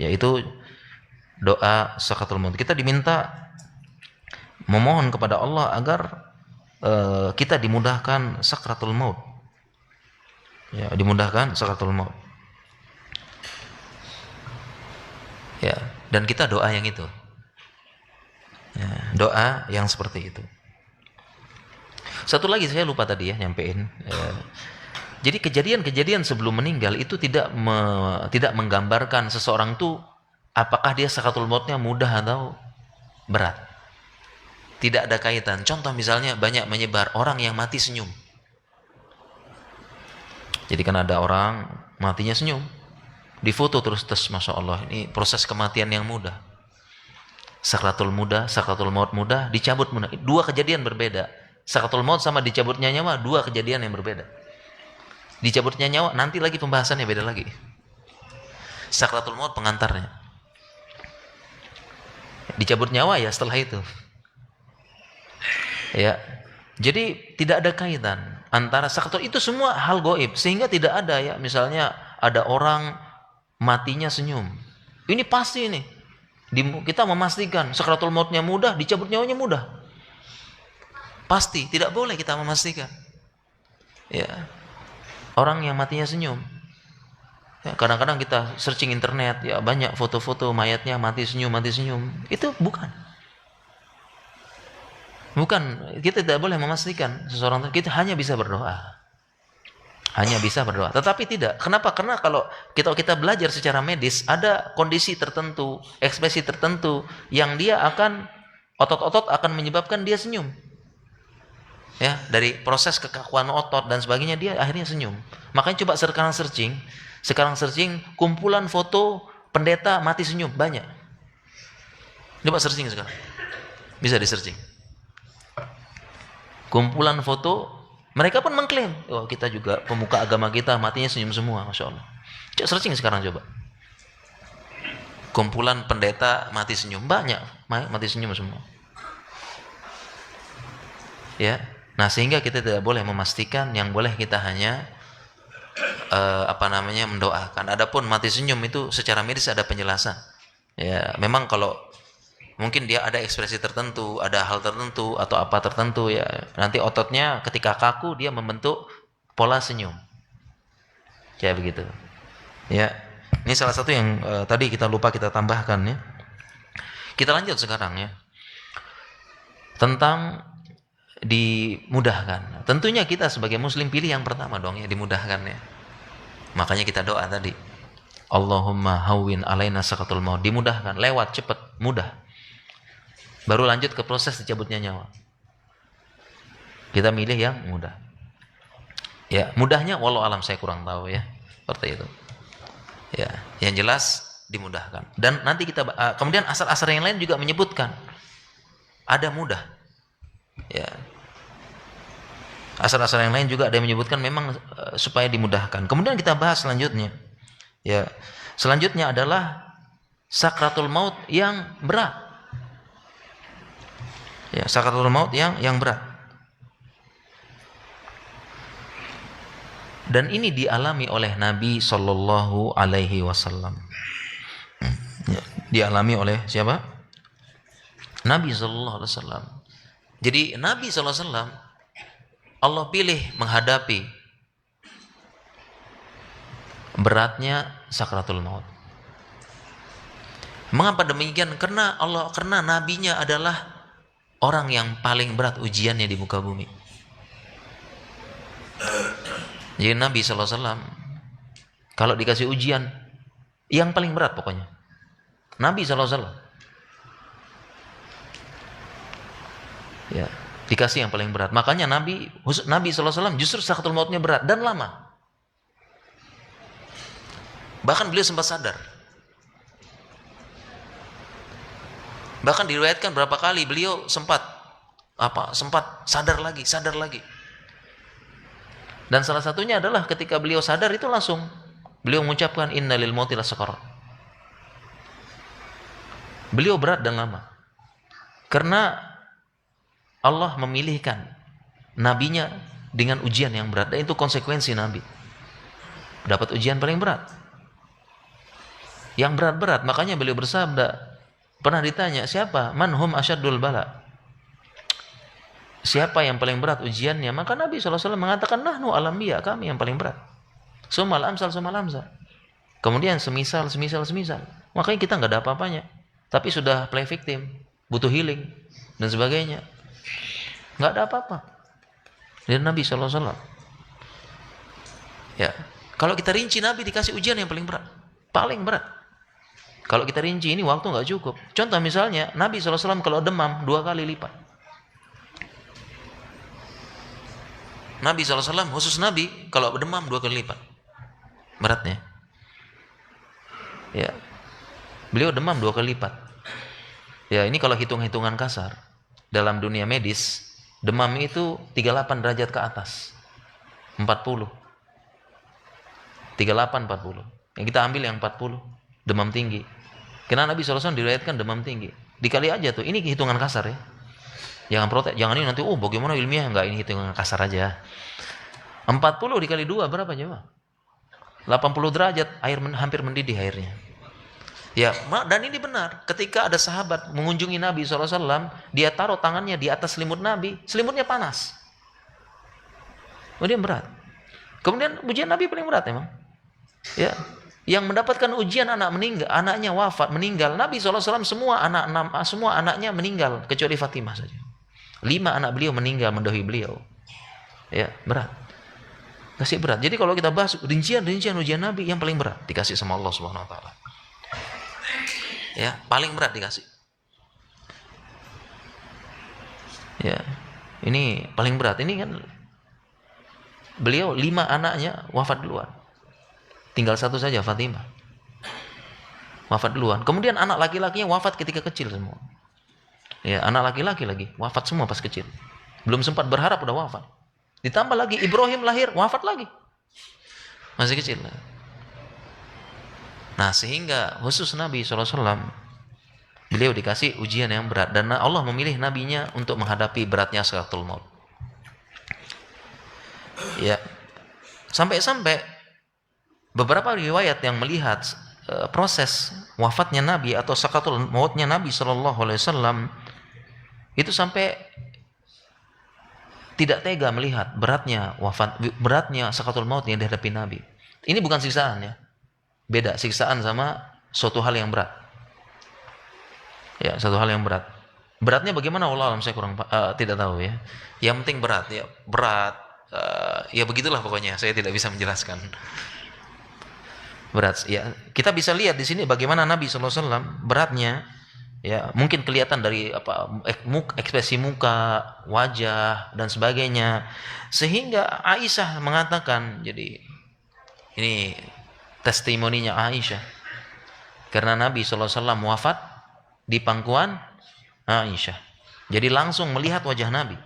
Yaitu doa sakratul maut. Kita diminta memohon kepada Allah agar kita dimudahkan sakratul maut. Ya, dimudahkan sakratul maut. Ya, dan kita doa yang itu. Ya, doa yang seperti itu. Satu lagi saya lupa tadi ya nyampein. Jadi kejadian-kejadian sebelum meninggal itu tidak menggambarkan seseorang itu apakah dia sakratul mautnya mudah atau berat. Tidak ada kaitan. Contoh misalnya banyak menyebar orang yang mati senyum. Jadi kan ada orang matinya senyum, difoto terus masya Allah, ini proses kematian yang mudah. Sakratul maut mudah, dicabut mudah. 2 kejadian berbeda. Sakratul maut sama dicabutnya nyawa 2 kejadian yang berbeda. Dicabutnya nyawa nanti lagi pembahasannya beda lagi. Sakratul maut pengantarnya. Dicabut nyawa ya setelah itu. Ya, jadi tidak ada kaitan antara sakratul, itu semua hal gaib, sehingga tidak ada ya misalnya ada orang matinya senyum. Ini pasti nih. Kita memastikan sakratul mautnya mudah, dicabut nyawanya mudah. Pasti, tidak boleh kita memastikan. Ya. Orang yang matinya senyum. Ya, kadang-kadang kita searching internet, ya banyak foto-foto mayatnya mati senyum, mati senyum. Itu bukan. Bukan, kita tidak boleh memastikan seseorang, kita hanya bisa berdoa. Hanya bisa berdoa. Tetapi tidak. Kenapa? Karena kalau kita belajar secara medis, ada kondisi tertentu, ekspresi tertentu yang dia akan otot-otot akan menyebabkan dia senyum. Ya, dari proses kekakuan otot dan sebagainya dia akhirnya senyum. Makanya coba sekarang searching kumpulan foto pendeta mati senyum banyak. Coba searching sekarang. Bisa di-searching. Kumpulan foto, mereka pun mengklaim, oh kita juga pemuka agama kita matinya senyum semua, Masya Allah. Coba searching sekarang coba. Kumpulan pendeta mati senyum, banyak mati senyum semua. Ya, nah sehingga kita tidak boleh memastikan, yang boleh kita hanya mendoakan. Adapun mati senyum itu secara medis ada penjelasan. Ya, memang kalau mungkin dia ada ekspresi tertentu, ada hal tertentu atau apa tertentu ya. Nanti ototnya ketika kaku dia membentuk pola senyum. Kayak begitu. Ya. Ini salah satu yang tadi kita lupa kita tambahkan ya. Kita lanjut sekarang ya. Tentang dimudahkan. Tentunya kita sebagai muslim pilih yang pertama dong ya, dimudahkan ya. Makanya kita doa tadi. Allahumma hawwin alaina saqatul maut, dimudahkan, lewat cepat, mudah. Baru lanjut ke proses dicabutnya nyawa. Kita milih yang mudah. Ya, mudahnya wallahu alam saya kurang tahu ya. Seperti itu. Ya, yang jelas dimudahkan. Dan nanti kita kemudian asar-asar yang lain juga menyebutkan ada mudah. Ya. Asar-asar yang lain juga ada yang menyebutkan memang supaya dimudahkan. Kemudian kita bahas selanjutnya. Ya. Selanjutnya adalah sakratul maut yang berat. Ya, sakratul maut yang berat. Dan ini dialami oleh Nabi Shallallahu Alaihi Wasallam. Ya, dialami oleh siapa? Nabi Shallallahu Alaihi Wasallam. Jadi Nabi Shallallahu Alaihi Wasallam Allah pilih menghadapi beratnya sakratul maut. Mengapa demikian? Karena nabinya adalah orang yang paling berat ujiannya di muka bumi. Jadi Nabi SAW kalau dikasih ujian yang paling berat pokoknya Nabi SAW ya, dikasih yang paling berat. Makanya Nabi SAW justru sakratul mautnya berat dan lama. Bahkan beliau sempat sadar. Bahkan diriwayatkan berapa kali beliau sempat sadar lagi. Dan salah satunya adalah ketika beliau sadar itu langsung beliau mengucapkan innalil mauti lasakarat. Beliau berat dan lama. Karena Allah memilihkan nabinya dengan ujian yang berat, dan itu konsekuensi nabi. Dapat ujian paling berat. Yang berat-berat, makanya beliau bersabda, pernah ditanya, siapa? Manhum asyaddul bala. Siapa yang paling berat ujiannya? Maka Nabi SAW mengatakan, nahnu al-anbiya, kami yang paling berat. Sumal amsal. Kemudian semisal. Makanya kita nggak ada apa-apanya. Tapi sudah play victim, butuh healing, dan sebagainya. Nggak ada apa-apa. Dari Nabi SAW. Ya, kalau kita rinci Nabi dikasih ujian yang paling berat. Paling berat. Kalau kita rinci ini waktu nggak cukup. Contoh misalnya Nabi SAW kalau demam 2 kali lipat. Nabi SAW khusus Nabi kalau demam 2 kali lipat beratnya. Ya, beliau demam 2 kali lipat. Ya, ini kalau hitung-hitungan kasar dalam dunia medis, demam itu 38 derajat ke atas, 40. 38, 40. Yang kita ambil yang 40, demam tinggi. Karena Nabi SAW diriwayatkan demam tinggi. Dikali aja tuh, ini hitungan kasar ya. Jangan protes, jangan ini nanti, bagaimana ilmiah? Enggak, ini hitungan kasar aja. 40 dikali 2 berapa coba? 80 derajat, hampir mendidih airnya. Ya, dan ini benar. Ketika ada sahabat mengunjungi Nabi SAW, dia taruh tangannya di atas selimut Nabi, selimutnya panas. Kemudian berat. Kemudian ujian Nabi paling berat emang. Ya, Yang mendapatkan ujian anak meninggal, anaknya wafat, meninggal. Nabi SAW semua anaknya meninggal kecuali Fatimah saja. 5 anak beliau meninggal mendahului beliau. Ya, berat. Kasih berat. Jadi kalau kita bahas rincian ujian Nabi, yang paling berat dikasih sama Allah Subhanahu wa taala. Ya, paling berat dikasih. Ya. Ini paling berat. Ini kan beliau 5 anaknya wafat duluan. Tinggal 1 saja, Fatimah. Wafat duluan. Kemudian anak laki-lakinya wafat ketika kecil semua. Ya, anak laki-laki lagi wafat semua pas kecil. Belum sempat berharap udah wafat. Ditambah lagi Ibrahim lahir, wafat lagi. Masih kecil. Nah, sehingga khusus Nabi SAW, beliau dikasih ujian yang berat. Dan Allah memilih nabinya untuk menghadapi beratnya sakaratul maut. Ya. Sampai-sampai beberapa riwayat yang melihat proses wafatnya Nabi atau sakaratul mautnya Nabi SAW itu sampai tidak tega melihat beratnya sakaratul maut yang dihadapi Nabi. Ini bukan siksaan ya. Beda siksaan sama suatu hal yang berat. Ya, suatu hal yang berat. Beratnya bagaimana? Wallah alam, saya kurang tidak tahu ya. Yang penting berat ya. Berat ya begitulah pokoknya. Saya tidak bisa menjelaskan. Berat ya. Kita bisa lihat di sini bagaimana Nabi SAW beratnya. Ya, mungkin kelihatan dari ekspresi muka, wajah dan sebagainya. Sehingga Aisyah mengatakan, jadi ini testimoninya Aisyah. Karena Nabi SAW wafat di pangkuan Aisyah. Jadi langsung melihat wajah Nabi.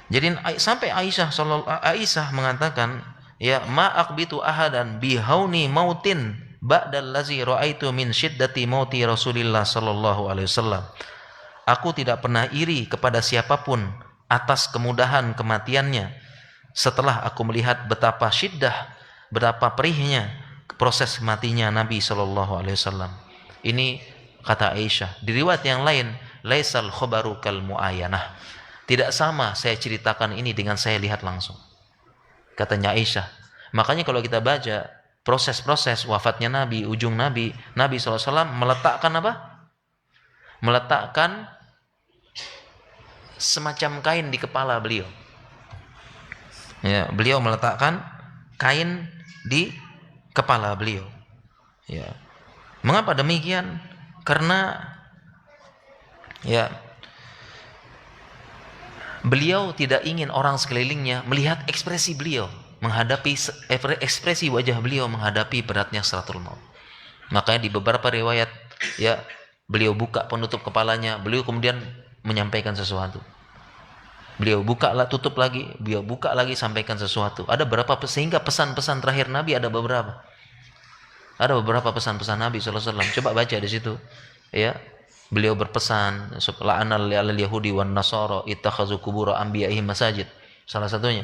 Jadi sampai Aisyah mengatakan, ya ma aqbitu ahadan bihauni mautin ba'dal ladzi ra'aitu min syiddati mauti Rasulillah sallallahu alaihi wasallam. Aku tidak pernah iri kepada siapapun atas kemudahan kematiannya setelah aku melihat betapa syiddah, betapa perihnya proses matinya Nabi sallallahu alaihi wasallam. Ini kata Aisyah. Di riwayat yang lain, laisal khabaru kal muayyanah. Tidak sama saya ceritakan ini dengan saya lihat langsung. Katanya Aisyah. Makanya kalau kita baca proses-proses wafatnya Nabi, ujung Nabi SAW meletakkan apa? Meletakkan semacam kain di kepala beliau. Ya, beliau meletakkan kain di kepala beliau. Ya. Mengapa demikian? Karena ya beliau tidak ingin orang sekelilingnya melihat ekspresi beliau menghadapi ekspresi wajah beliau menghadapi beratnya sakaratul maut. Makanya di beberapa riwayat ya beliau buka penutup kepalanya, beliau kemudian menyampaikan sesuatu. Beliau tutup lagi, beliau buka lagi sampaikan sesuatu. Ada beberapa sehingga pesan-pesan terakhir Nabi ada beberapa. Ada beberapa pesan-pesan Nabi SAW. Coba baca di situ. Ya, beliau berpesan, la'anal yahudi wan nasara ittakhazu qubur anbiya'ihim masajid. Salah satunya.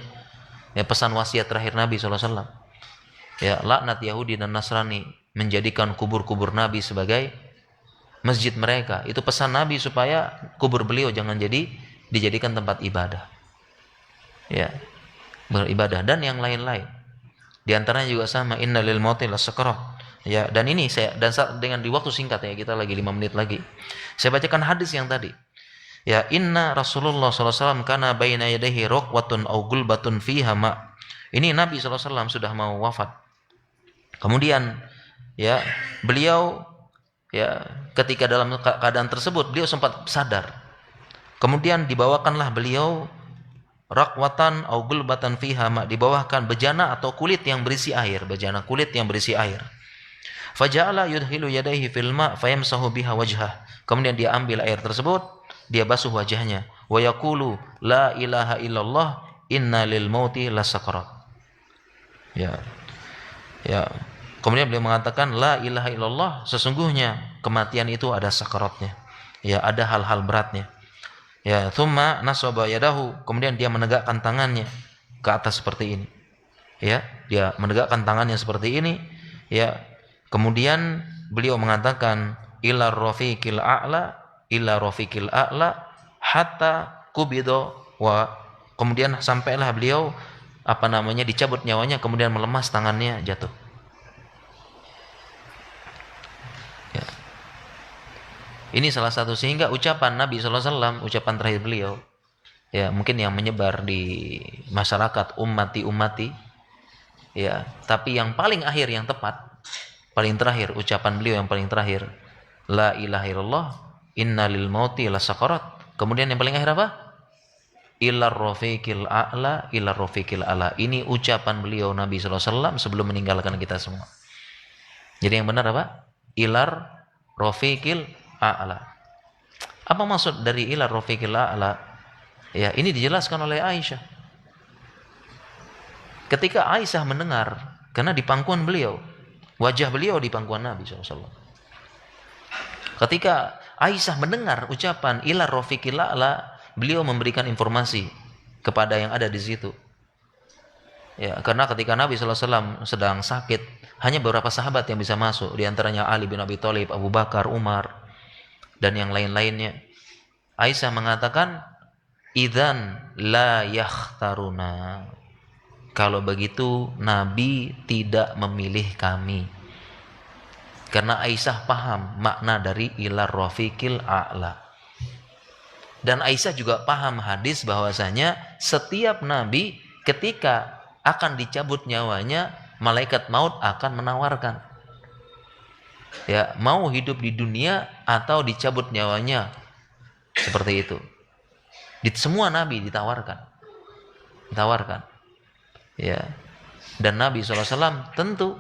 Ya, pesan wasiat terakhir Nabi SAW. Ya, laknat Yahudi dan Nasrani menjadikan kubur-kubur Nabi sebagai masjid mereka. Itu pesan Nabi supaya kubur beliau jangan dijadikan tempat ibadah. Ya, beribadah dan yang lain-lain. Di antaranya juga sama, innalil mauti lasakarat. Ya, dan ini dengan di waktu singkat ya, kita lagi 5 menit lagi. Saya bacakan hadis yang tadi. Ya, inna Rasulullah SAW kana baina yadayhi raqwatun aw gulbatun fiha ma. Ini Nabi SAW sudah mau wafat. Kemudian ya, beliau ya ketika dalam keadaan tersebut beliau sempat sadar. Kemudian dibawakanlah beliau raqwatan aw gulbatan fiha ma, dibawakan bejana atau kulit yang berisi air, bejana kulit yang berisi air. Faja'ala yudhilu yadayhi fil ma fayamsahu biha wajhah. Kemudian dia ambil air tersebut, dia basuh wajahnya. Wa yaqulu la ilaha illallah inna lil mauti lasakarat. Ya. Ya. Kemudian beliau mengatakan la ilaha illallah, sesungguhnya kematian itu ada sakaratnya. Ya, ada hal-hal beratnya. Ya, thumma nasaba yadahu, kemudian dia menegakkan tangannya ke atas seperti ini. Ya, dia menegakkan tangannya seperti ini. Ya. Kemudian beliau mengatakan ila rafiqil a'la hatta kubido wa, kemudian sampailah beliau dicabut nyawanya, kemudian melemas tangannya jatuh. Ini salah satu, sehingga ucapan Nabi SAW, ucapan terakhir beliau, ya mungkin yang menyebar di masyarakat, ummati, ya, tapi yang paling akhir, yang tepat, paling terakhir, ucapan beliau yang paling terakhir, la ilaha illallah, inna lil mauti la sakarat. Kemudian yang paling akhir apa? Ilar rofiqil a'la, ilar rofiqil a'la. Ini ucapan beliau Nabi SAW sebelum meninggalkan kita semua. Jadi yang benar apa? Ilar rofiqil a'la. Apa maksud dari ilar rofiqil a'la? Ya, ini dijelaskan oleh Aisyah. Ketika Aisyah mendengar, karena di pangkuan beliau, wajah beliau di pangkuan Nabi SAW. Ketika Aisyah mendengar ucapan ilar rofiqil a'la, beliau memberikan informasi kepada yang ada di situ. Ya, karena ketika Nabi SAW sedang sakit, hanya beberapa sahabat yang bisa masuk, di antaranya Ali bin Abi Thalib, Abu Bakar, Umar, dan yang lain-lainnya. Aisyah mengatakan, idzan la yakhtaruna. Kalau begitu Nabi tidak memilih kami. Karena Aisyah paham makna dari ilar rafiqil a'la. Dan Aisyah juga paham hadis bahwasanya setiap nabi ketika akan dicabut nyawanya, malaikat maut akan menawarkan, ya, mau hidup di dunia atau dicabut nyawanya, seperti itu. Di semua nabi ditawarkan, ya. Dan Nabi SAW tentu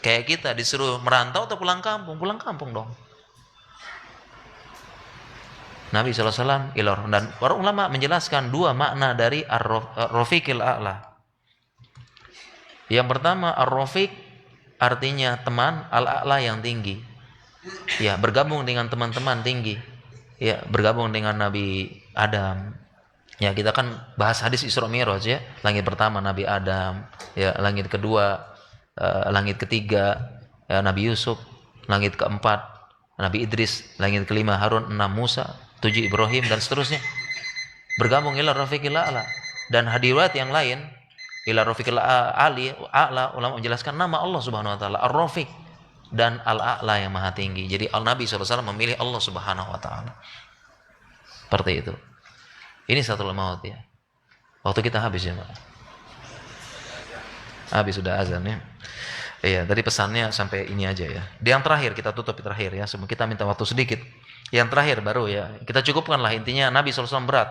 kayak kita disuruh merantau atau pulang kampung dong. Nabi SAW ilar, dan para ulama menjelaskan dua makna dari ar-rafiqil a'la. Yang pertama, ar-rafiq artinya teman, al-a'la yang tinggi. Ya, bergabung dengan teman-teman tinggi. Ya, bergabung dengan Nabi Adam. Ya, kita kan bahas hadis Isra Mi'raj ya. Langit pertama Nabi Adam, ya, langit kedua, langit ketiga Nabi Yusuf, langit keempat Nabi Idris, langit kelima Harun, 6 Musa, 7 Ibrahim, dan seterusnya. Bergabung ila rafiqil a'la. Dan hadirat yang lain ila rafiqil a'la, ulama menjelaskan nama Allah Subhanahu wa taala ar-rafiq dan al-a'la yang maha tinggi. Jadi Nabi SAW memilih Allah Subhanahu wa taala. Seperti itu. Ini satu maut ya. Waktu kita habis ya, Pak. Habis sudah azan ya. Iya, tadi pesannya sampai ini aja ya. Di yang terakhir kita tutup terakhir ya. Semua kita minta waktu sedikit. Yang terakhir baru ya. Kita cukupkanlah, intinya Nabi SAW berat.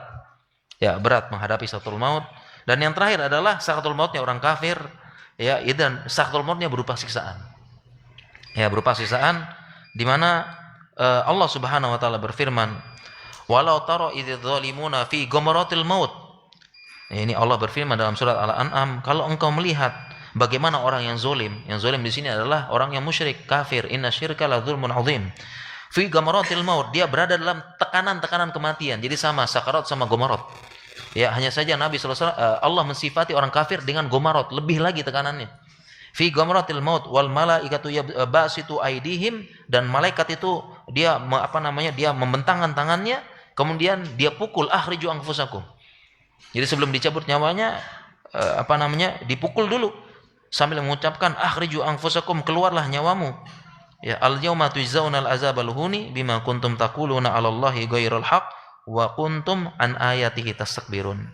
Ya, berat menghadapi sakatul maut. Dan yang terakhir adalah sakatul mautnya orang kafir. Ya, dan sakatul mautnya berupa siksaan. Ya, berupa siksaan di mana Allah Subhanahu wa taala berfirman, "Walau tara idz zalimuna fi ghamaratil maut." Ini Allah berfirman dalam surat Al-An'am, kalau engkau melihat bagaimana orang yang zalim di sini adalah orang yang musyrik, kafir, inna syirka la dzulmun adzim. Fi ghamaratil maut, dia berada dalam tekanan-tekanan kematian. Jadi sama sakarat sama gomarot. Ya, hanya saja Nabi SAW, Allah mensifati orang kafir dengan gomarot, lebih lagi tekanannya. Fi ghamaratil maut wal malaikatu yabasitu aidihim, dan malaikat itu dia dia membentangkan tangannya, kemudian dia pukul akhriju anfusakum. Jadi sebelum dicabut nyawanya dipukul dulu sambil mengucapkan akhriju anfusakum, keluarlah nyawamu. Ya, al-yauma tujzaunal azabal huni bima kuntum taquluna 'alallahi ghairal haq wa kuntum an ayatihi tastakbirun.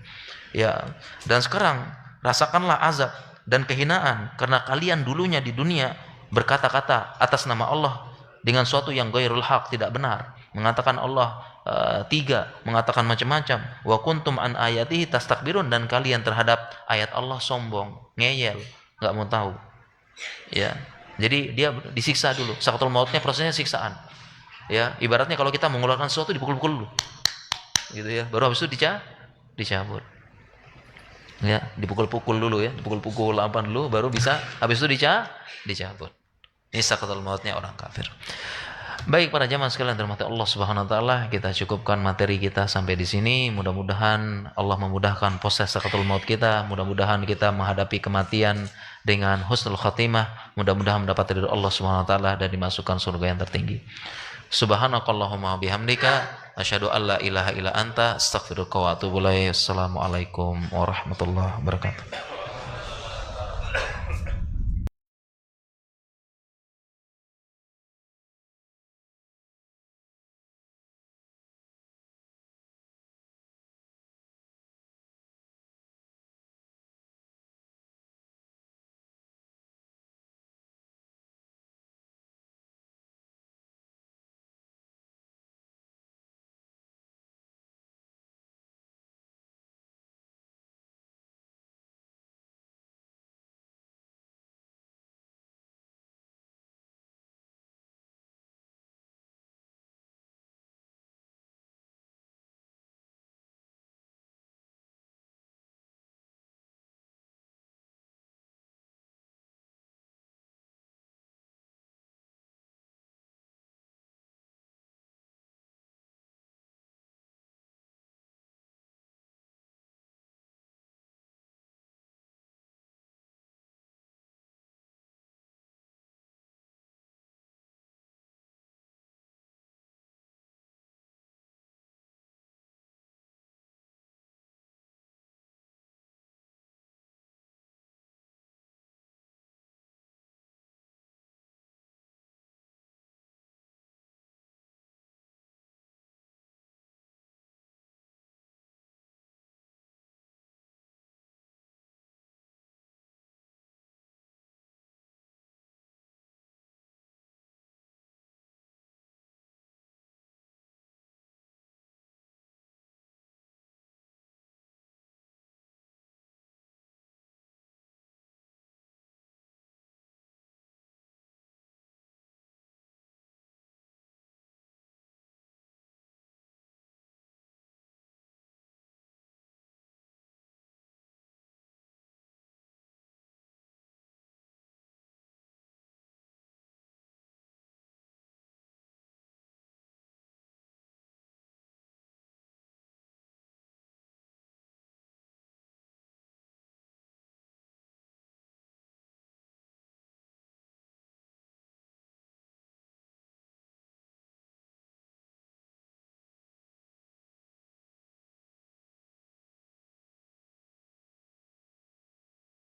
Ya, dan sekarang rasakanlah azab dan kehinaan karena kalian dulunya di dunia berkata-kata atas nama Allah dengan suatu yang ghairul haq, tidak benar, mengatakan Allah tiga, mengatakan macam-macam. Wa kuntum an ayatihi tastakbirun, dan kalian terhadap ayat Allah sombong, ngeyel, enggak mau tahu. Ya. Jadi dia disiksa dulu. Sakatul mautnya prosesnya siksaan. Ya, ibaratnya kalau kita mengeluarkan sesuatu dipukul-pukul dulu. Gitu ya. Baru habis itu dicabut. Ya, dipukul-pukul dulu ya, dipukul-pukul apa dulu baru bisa habis itu dicabut. Ini sakatul mautnya orang kafir. Baik para jamaah sekalian dirahmati Allah Subhanahu wa taala, kita cukupkan materi kita sampai di sini. Mudah-mudahan Allah memudahkan proses sakatul maut kita, mudah-mudahan kita menghadapi kematian dengan husnul khatimah, mudah-mudahan mendapat ridho Allah Subhanahu wa taala dan dimasukkan surga yang tertinggi. Subhanakallahumma bihamdika asyhadu an la ilaha illa anta astaghfiruka wa atubu ilaik. Assalamualaikum warahmatullahi wabarakatuh.